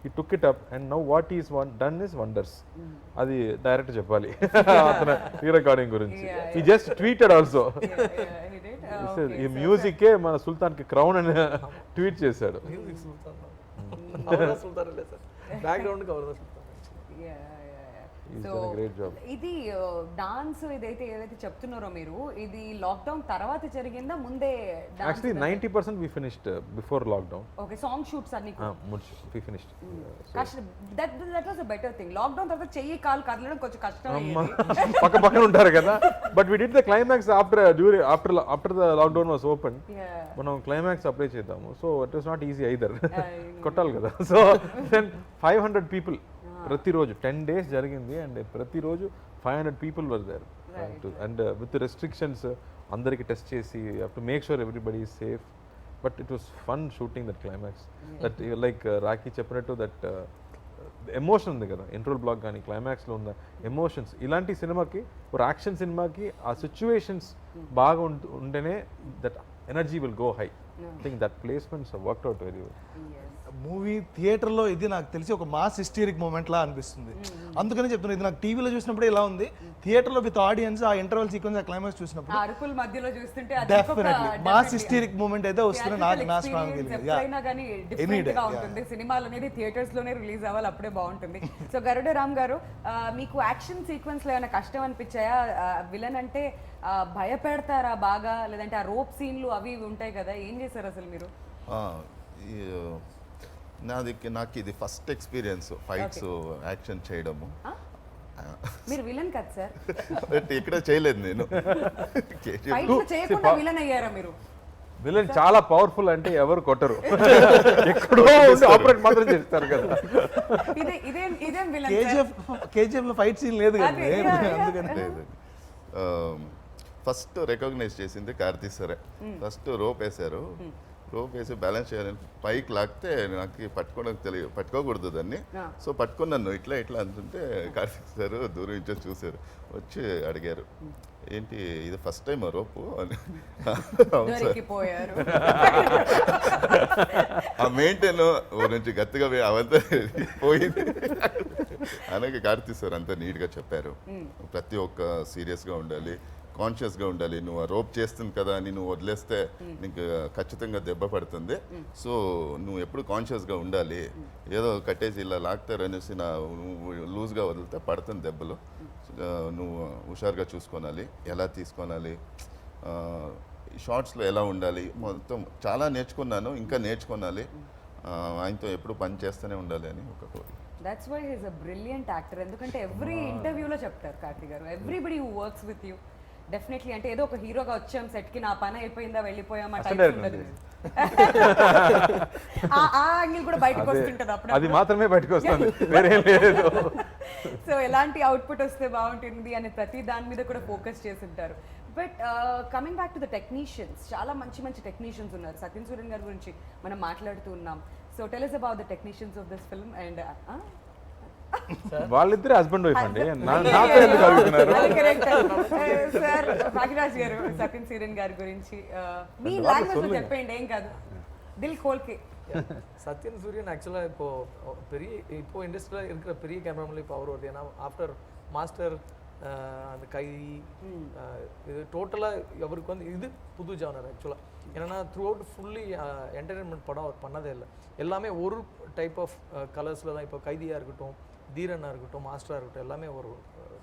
he took it up and now what he's done is wonders. అది direct చెప్పాలి అతను ఈ recording గురించి. he just tweeted also, ఈ మ్యూజికే మన సుల్తాన్కి crown అని tweet చేశాడు. Music సుల్తాన్ అవరా సుల్తాన్ లేదు సార్, బ్యాక్గ్రౌండ్ కి అవరా సుల్తాన్. He's done a great job. ఇది డాన్స్ ఏదైతే చెప్తున్నారో మీరు, ఇది లాక్డౌన్ తర్వాత జరిగిందా ముందే? Actually 90% we finished before lockdown. Okay, song shoots అన్ని we finished. That was a better thing. Lockdown తర్వాత చెయ్యి కాలు కదలడం కొంచెం కష్టం, పక్క పక్కన ఉంటారు కదా, but we did the climax after the lockdown was open. మనం క్లైమాక్స్ అప్లై చేద్దాము, so it was not easy either, కొట్టాలి కదా. సో దెన్ 500 people ప్రతిరోజు 10 days జరిగింది, అండ్ ప్రతిరోజు 500 people were there. And with restrictions అందరికి టెస్ట్ చేసి to make sure everybody is safe. But it was fun shooting that climax. That like Rakhi చెప్పినట్టు that emotion ఉంది కదా, ఇంట్రోల్ బ్లాక్ కానీ క్లైమాక్స్లో ఉన్న ఎమోషన్స్, ఇలాంటి సినిమాకి, ఒక యాక్షన్ సినిమాకి ఆ సిచ్యువేషన్స్ బాగా ఉంటేనే that energy will go high. I think that placements worked out very well. Movie థియేటర్లో ఇది నాకు తెలిసి ఒక మాస్ హిస్టరిక్ మూమెంట్ లా అనిపిస్తుంది. అందుకని చెప్తున్నాను, ఇది నాకు టీవీలో చూసినప్పుడు ఇలా ఉంది, థియేటర్లో విత్ ఆడియన్స్ ఆ ఇంటర్వల్ సీక్వెన్స్, ఆ క్లైమాక్స్ చూసినప్పుడు అరుకుల మధ్యలో చూస్తుంటే డెఫినెట్లీ మాస్ హిస్టరిక్ మూమెంట్ అయితే వస్తుంది. నా స్ట్రాంగ్ ఎప్పుడైనా కానీ డిఫరెంట్ గా ఉంటుంది. సినిమాలు అనేది థియేటర్స్ లోనే రిలీజ్ అవ్వాలి, అప్పుడే బాగుంటుంది. సో గరుడ రామ్ గారు, మీకు యాక్షన్ సీక్వెన్స్ లో ఏమైనా కష్టం అనిపించాయా? విలన్ అంటే భయపెడతారా బాగా, లేదంటే ఆ రోప్ సీన్లు అవి ఉంటాయి కదా, ఏం చేశారు అసలు మీరు? నాకు ఇది ఫస్ట్ ఎక్స్పీరియన్స్ ఫైట్స్ యాక్షన్ చేయడము. మీరు విలన్ కదా సార్? ఇక్కడ చేయలేదు నేను. చేయకుండా విలన్ అయ్యారా మీరు? విలన్ చాలా పవర్ఫుల్ అంటే ఎవరు కొట్టరు, ఎక్కడో ఆపరేట్ మాత్రం చేస్తారు కదా. ఇదేం విలన్? కేజీఎఫ్ లో ఫైట్ సీన్ లేదు కదా, అందుకని లేదు. ఫస్ట్ రికగ్నైజ్ చేసింది కార్తీ సరే, ఫస్ట్ రోప్ వేశారు, రోప్ వేసి బ్యాలెన్స్ చేయాలని పైకి లాగితే నాకు పట్టుకోవడం తెలియదు, పట్టుకోకూడదు దాన్ని. Ah. సో పట్టుకున్నాను ఇట్లా ఇట్లా అంటుంటే కార్తీక్ సార్ దూరం నుంచి చూశారు, వచ్చి అడిగారు ఏంటి ఇది ఫస్ట్ టైం రోపు అని. అవును సార్. దొరికిపోయారు. ఆ మెయింటైన్ నుంచి గట్టిగా అవంతా పోయింది అలాగే కార్తీక్ సార్ అంతా నీట్గా చెప్పారు. ప్రతి ఒక్క సీరియస్గా ఉండాలి, కాన్షియస్గా ఉండాలి. నువ్వు ఆ రోప్ చేస్తుంది కదా అని నువ్వు వదిలేస్తే నీకు ఖచ్చితంగా దెబ్బ పడుతుంది. సో నువ్వు ఎప్పుడు కాన్షియస్గా ఉండాలి. ఏదో కట్టేసి ఇలా లాగుతారు అనేసి నువ్వు లూజ్గా వదిలితే పడుతుంది దెబ్బలు. నువ్వు హుషారుగా చూసుకోవాలి, ఎలా తీసుకోవాలి, షార్ట్స్లో ఎలా ఉండాలి, మొత్తం చాలా నేర్చుకున్నాను, ఇంకా నేర్చుకోవాలి. ఆయనతో ఎప్పుడు పని చేస్తూనే ఉండాలి అని ఒక కోరిక. That's why he's a brilliant actor. ఎందుకంటే ఎవ్రీ ఇంటర్వ్యూలో చెప్తారు Karthik garu, everybody who works with you definitely, అంటే ఏదో ఒక హీరోగా వచ్చాం సెట్కి, నా పని అయిపోయిందా వెళ్ళిపోయాం ఆ టైప్ ఉండదు. ఆ యాంగిల్ కూడా బయటకు వస్తుంటుంది అది అప్పుడు. మాత్రమే బయటకు వస్తుంది, వేరేం లేదు. సో ఎలాంటి అవుట్పుట్ వస్తే బాగుంటుంది అనే ప్రతి దాని మీద కూడా ఫోకస్ చేస్తుంటారు. But coming back to the technicians, చాలా మంచి మంచి టెక్నీషియన్స్ ఉన్నారు. సత్యన్ సూర్యన్ గారి గురించి మనం మాట్లాడుతూ ఉన్నాం. So tell us about the technicians of this film and వాళ్ళిద్దరే హస్బెండ్ వైఫ్ అండి, నాతో ఎందుకు అడుగుతున్నారు? సార్ భాగ్యరాజ్ గారు సత్యన్ సూర్యన్ గారి గురించి మీ లాంగ్వేజ్ లో చెప్పండి, ఏం కాదు, దిల్ కోల్కి. சத்யன் சூரியன் ஆக்சுவலாக இப்போ இண்டஸ்ட்ரியில் இருக்கிற பெரிய கேமராமேன்ல இப்போ அவர் வருது. ஏன்னா ஆஃப்டர் மாஸ்டர் அந்த கைதி இது டோட்டலாக அவருக்கு வந்து இது புது ஜானர் ஆக்சுவலாக. ஏன்னா த்ரூ அவுட் ஃபுல்லி என்டர்டெயின்மெண்ட் படம் அவர் பண்ணதே இல்லை. எல்லாமே ஒரு டைப் ஆஃப் கலர்ஸில் தான். இப்போ கைதியாக இருக்கட்டும், தீரனாக இருக்கட்டும், மாஸ்டராக இருக்கட்டும், எல்லாமே ஒரு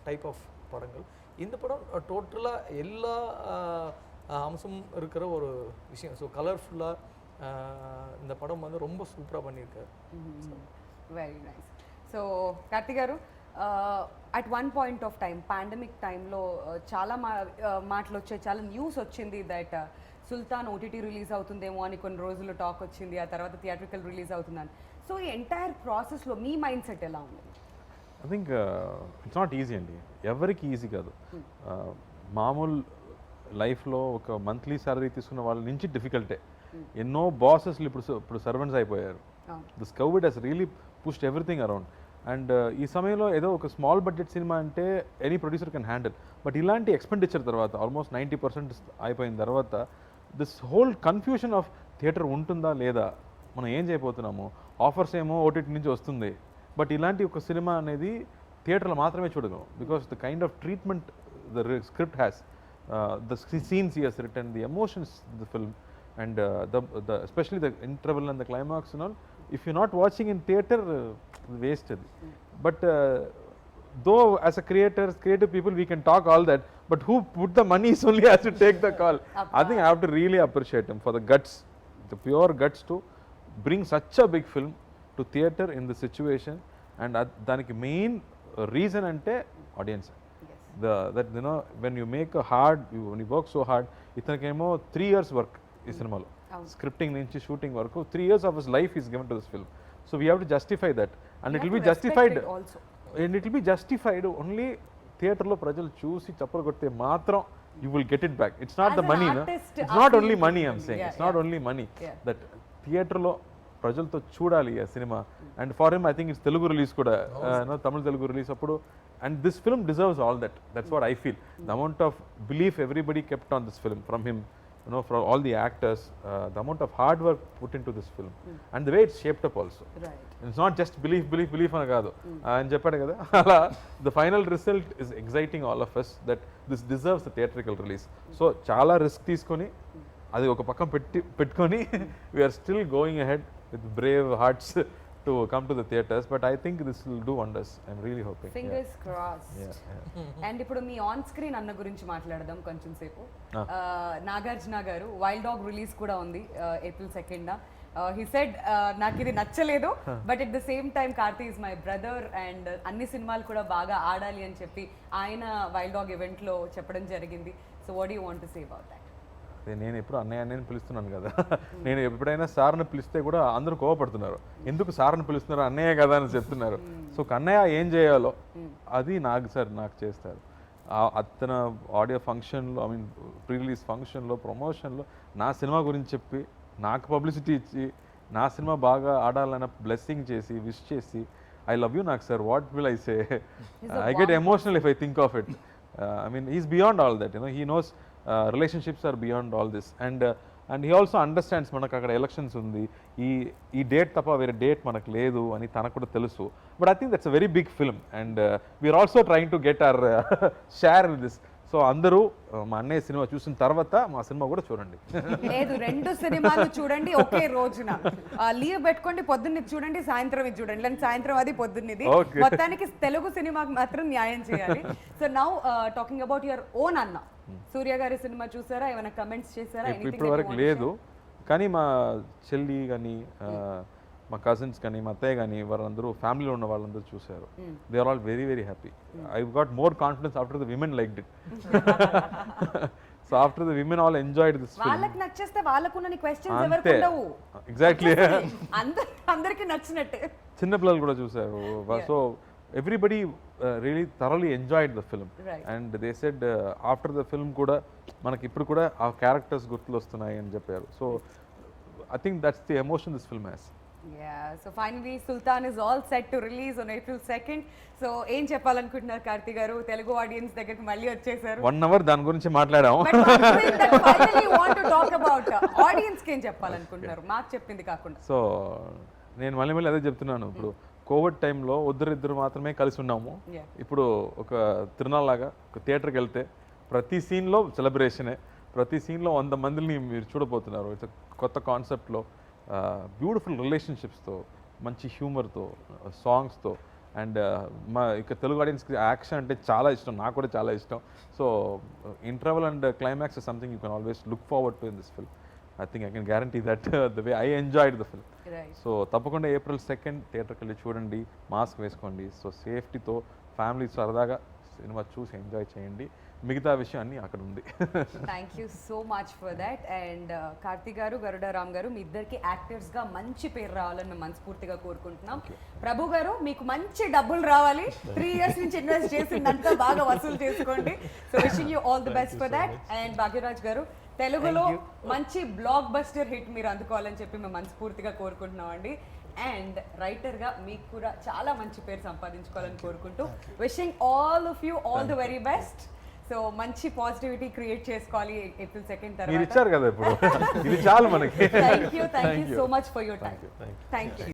டைப் ஆஃப் படங்கள். இந்த படம் டோட்டலாக எல்லா அம்சமும் இருக்கிற ஒரு விஷயம். ஸோ கலர்ஃபுல்லாக இந்த படம் வந்து ரொம்ப சூப்பராக பண்ணியிருக்காரு. Very nice. సో కార్తిక్ గారు, at one point of time pandemic టైంలో చాలా మాటలు వచ్చాయి, చాలా న్యూస్ వచ్చింది దట్ సుల్తాన్ ఓటీటీ రిలీజ్ అవుతుందేమో అని కొన్ని రోజులు టాక్ వచ్చింది, ఆ తర్వాత థియేట్రికల్ రిలీజ్ అవుతుందని. సో ఈ ఎంటైర్ ప్రాసెస్లో మీ మైండ్ సెట్ ఎలా ఉంది? I think it's not easy అండి, ఎవరికి ఈజీ కాదు. మామూలు లైఫ్లో ఒక మంత్లీ సాలరీ తీసుకున్న వాళ్ళ నుంచి డిఫికల్టే. ఎన్నో బాసెస్లు ఇప్పుడు సర్వెంట్స్ అయిపోయారు. This Covid has really pushed everything around. And ఈ సమయంలో ఏదో ఒక స్మాల్ బడ్జెట్ సినిమా అంటే any producer can handle. But ఇలాంటి ఎక్స్పెండిచర్ తర్వాత ఆల్మోస్ట్ 90% అయిపోయిన తర్వాత this whole confusion of theatre ఉంటుందా లేదా, మనం ఏం చేయబోతున్నాము, ఆఫర్స్ ఏమో ఓటీటీ నుంచి వస్తుంది, బట్ ఇలాంటి ఒక సినిమా అనేది థియేటర్లో మాత్రమే చూడగలం. Because the kind of treatment the script has, the scenes he has written, the emotions the film, and especially the interval and the climax and all, if you're not watching in theater, wasted. But though as a creative people we can talk all that, but who put the money is only has to take the call. I think I have to really appreciate him for the guts, the pure guts to bring such a big film to theater in the situation. And daniki main reason ante audience. That you know, when you make a hard, when you work so hard, ithanakemo 3 years work ఈ సినిమాలో, scripting నుంచి shooting వరకు 3 years of his life is given to this film. So we have to justify that, and it will be justified, and it will be justified only థియేటర్లో ప్రజలు చూసి చప్పలు కొడితే మాత్రం you will get it back. It's not As the an money, no? artist, It's not only money, I'm saying. yeah, It's not yeah. only money. Yeah. That థియేటర్లో ప్రజలతో చూడాలి ఆ cinema. And for him I think it's Telugu release కూడా, తమిళ Telugu release అప్పుడు. And this film deserves all that. That's what I feel. The amount of belief everybody kept on this film from him, you know, from all the actors, the amount of hard work put into this film, and the way it's shaped up also. Right. It's not just belief అని కాదు అని చెప్పాడు కదా, అలా the final result is exciting all of us that this deserves the theatrical release. So చాలా risk తీసుకొని అది ఒక పక్కన పెట్టుకొని we are still going ahead with brave hearts to come to the theaters, but I think this will do wonders. I'm really hoping. Fingers crossed. Yeah. And ఇప్పుడు me on screen అన్న గురించి మాట్లాడదాం కొంచెం సేపు. నాగార్జున గారు వైల్డ్ డాగ్ రిలీజ్ కూడా ఉంది April 2nd. He said నాకు ఇది నచ్చలేదు, but at the same time Karthi is my brother and అన్ని సినిమాలు కూడా బాగా ఆడాలి అని చెప్పి ఆయన వైల్డ్ డాగ్ ఈవెంట్లో చెప్పడం జరిగింది. So what you want to say about that? నేను ఎప్పుడు అన్నయ్య పిలుస్తున్నాను కదా, నేను ఎప్పుడైనా సార్ని పిలిస్తే కూడా అందరూ కోవపడుతున్నారు, ఎందుకు సార్ని పిలుస్తున్నారు, అన్నయ్య కదా అని చెప్తున్నారు. సో అన్నయ్య ఏం చేయాలో అది నాకు చేస్తారు. అతను ఆడియో ఫంక్షన్లో, ఐ మీన్ ప్రీ రిలీజ్ ఫంక్షన్లో, ప్రమోషన్లో నా సినిమా గురించి చెప్పి నాకు పబ్లిసిటీ ఇచ్చి నా సినిమా బాగా ఆడాలన్న బ్లెస్సింగ్ చేసి విష్ చేసి ఐ లవ్ యూ నాకు sir what will I say I get emotional if I think of it I mean is beyond all that he knows relationships are beyond all this and he also understands మనకు అక్కడ elections ఉంది, ఈ date తప్ప వేరే date మనకు లేదు అని తనకు కూడా తెలుసు. But I think that's a very big film and we're also trying to get our share in this. So అందరూ మా అన్నయ్య సినిమా చూసిన తర్వాత మా సినిమా కూడా చూడండి. లేదు, 2 సినిమాలు చూడండి ఒకే రోజున. లీవ్ పెట్టుకోండి, పొద్దున్న ఇది చూడండి, సాయంత్రం ఇది చూడండి, లేదా సాయంత్రం అది పొద్దున్నది. Okay. మొత్తానికి తెలుగు సినిమాకి మాత్రం న్యాయం చేయాలి. So now talking about your own అన్న, సూర్య గారి సినిమా చూసారా? ఏమైనా కమెంట్స్ చేశారా? ఇప్పటి వరకు లేదు, కానీ మా చెల్లి కానీ మా కజిన్స్ కానీ మా అత్తయ్య కానీ వాళ్ళందరూ ఫ్యామిలీలో ఉన్న వాళ్ళందరూ చూశారు. They are all very very happy. I got more confidence after the women liked it. So after the women all enjoyed this film. వాళ్ళకి నచ్చేస్తే వాళ్ళకున్న క్వశ్చన్స్ ఎవరికి అంతే ఉండవు. ఎగ్జాక్ట్లీ. అందరికి నచ్చినట్టే. చిన్నపిల్లలు కూడా చూశారు. So everybody really thoroughly enjoyed the film. Right. And they said after the film కూడా మనకి ఇప్పుడు కూడా ఆ క్యారెక్టర్స్ గుర్తులు వస్తున్నాయి అని చెప్పారు. So I think that's the emotion this film has. Yeah, so finally Sultan is all set to release on April 2nd. So ఏం చెప్పాలనుకుంటున్నారు కార్తీ గారు? తెలుగు ఆడియన్స్ దగ్గరికి మళ్ళీ వచ్చేసారు. 1 hour దాని గురించి మాట్లాడాము. But one thing that finally you want to talk about, audience కి ఏం చెప్పాలనుకుంటున్నారు మాకు చెప్పింది కాకుండా? సో నేను మళ్ళీ అదే చెప్తున్నాను. ఇప్పుడు కోవిడ్ టైంలో ఇద్దరు మాత్రమే కలిసి ఉన్నాము. Yeah. ఇప్పుడు ఒక తిరునాళ్ళలాగా ఒక థియేటర్కి వెళ్తే ప్రతి సీన్లో సెలబ్రేషనే, ప్రతి సీన్లో 100 మందిని మీరు చూడబోతున్నారు. ఇట్స్ కొత్త కాన్సెప్ట్లో బ్యూటిఫుల్ రిలేషన్షిప్స్తో, మంచి హ్యూమర్తో, సాంగ్స్తో. అండ్ మా ఇక తెలుగు ఆడియన్స్కి యాక్షన్ అంటే చాలా ఇష్టం, నాకు కూడా చాలా ఇష్టం. So interval and climax is something you can always look forward to in this film. I think I can guarantee that the way I enjoyed the film. Right. So తప్పకుండా April 2nd థియేటర్కి వెళ్ళి చూడండి, mask వేసుకోండి. So సేఫ్టీతో family సరదాగా cinema చూసి enjoy చేయండి. మిగతా విషయాన్ని అక్కడ ఉంది. Thank you so much for that. And Karthik గారు, గరుడ రామ్ గారు, మీ ఇద్దరికి యాక్టర్స్గా మంచి పేరు రావాలని మేము మనస్ఫూర్తిగా కోరుకుంటున్నాం. ప్రభు గారు, మీకు మంచి డబ్బులు రావాలి. 3 years నుంచి ఇన్వెస్ట్ చేసిందంతా బాగా వసూలు చేసుకోండి. So wishing you all the best for that. And Bhagyaraj గారు, తెలుగులో మంచి బ్లాక్ బస్టర్ హిట్ మీరు అందుకోవాలని చెప్పి మేము మనస్ఫూర్తిగా కోరుకుంటున్నాం అండి. అండ్ రైటర్గా మీకు కూడా చాలా మంచి పేరు సంపాదించుకోవాలని కోరుకుంటూ wishing all of you all the very best. So మంచి పాజిటివిటీ క్రియేట్ చేసుకోవాలి April 2nd మీరు తర్వాత. ఇచ్చారు కదా ఇప్పుడు, ఇది చాలు మనకి. Thank you so much for your time. Thank you.